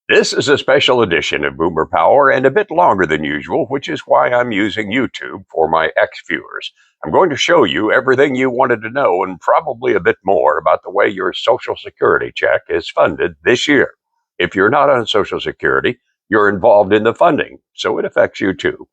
This is a special edition of Boomer Power and a bit longer than usual, which is why I'm using YouTube for my ex viewers. I'm going to show you everything you wanted to know and probably a bit more about the way your Social Security check is funded this year. If you're not on Social Security, you're involved in the funding, so it affects you too.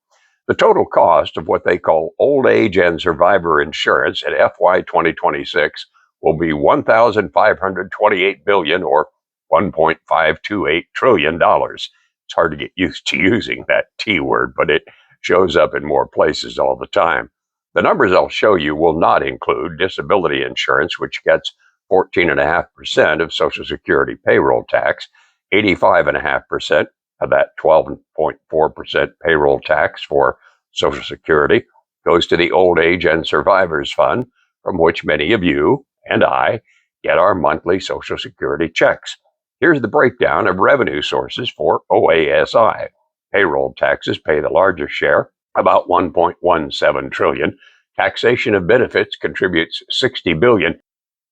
The total cost of what they call old age and survivor insurance at FY 2026 will be $1,528 billion or $1.528 trillion. It's hard to get used to using that T word, but it shows up in more places all the time. The numbers I'll show you will not include disability insurance, which gets 14.5% of Social Security payroll tax, 85.5% of that 12.4% payroll tax for Social Security goes to the Old Age and Survivors Fund, from which many of you and I get our monthly Social Security checks. Here's the breakdown of revenue sources for OASI. Payroll taxes pay the largest share, about 1.17 trillion. Taxation of benefits contributes 60 billion.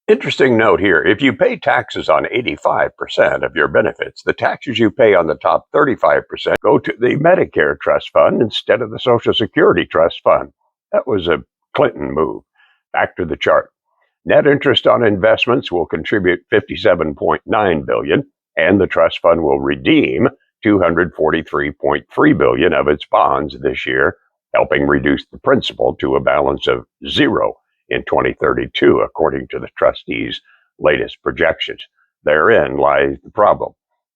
Interesting note here, if you pay taxes on 85% of your benefits, the taxes you pay on the top 35% go to the Medicare Trust Fund instead of the Social Security Trust Fund. That was a Clinton move. Back to the chart. Net interest on investments will contribute 57.9 billion, and the trust fund will redeem 243.3 billion of its bonds this year, helping reduce the principal to a balance of zero in 2032, according to the trustees' latest projections. Therein lies the problem.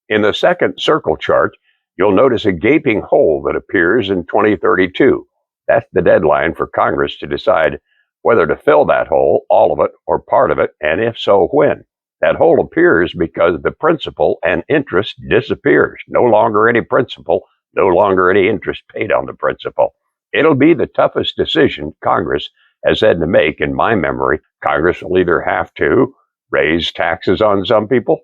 In the second circle chart, you'll notice a gaping hole that appears in 2032. That's the deadline for Congress to decide whether to fill that hole, all of it or part of it, and if so, when. That hole appears because the principal and interest disappears. No longer any principal, no longer any interest paid on the principal. It'll be the toughest decision Congress has had to make in my memory. Congress will either have to raise taxes on some people,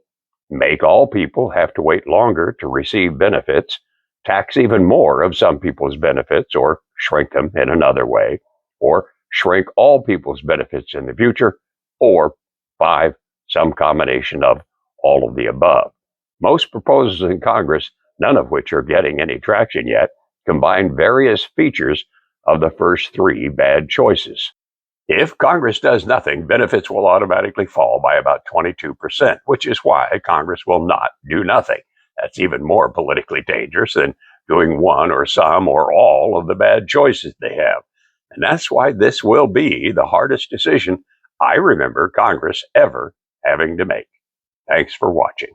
make all people have to wait longer to receive benefits, tax even more of some people's benefits, or shrink them in another way, or shrink all people's benefits in the future, or 5, some combination of all of the above. Most proposals in Congress, none of which are getting any traction yet, combine various features of the first 3 bad choices. If Congress does nothing, benefits will automatically fall by about 22%, which is why Congress will not do nothing. That's even more politically dangerous than doing one or some or all of the bad choices they have. And that's why this will be the hardest decision I remember Congress ever having to make. Thanks for watching.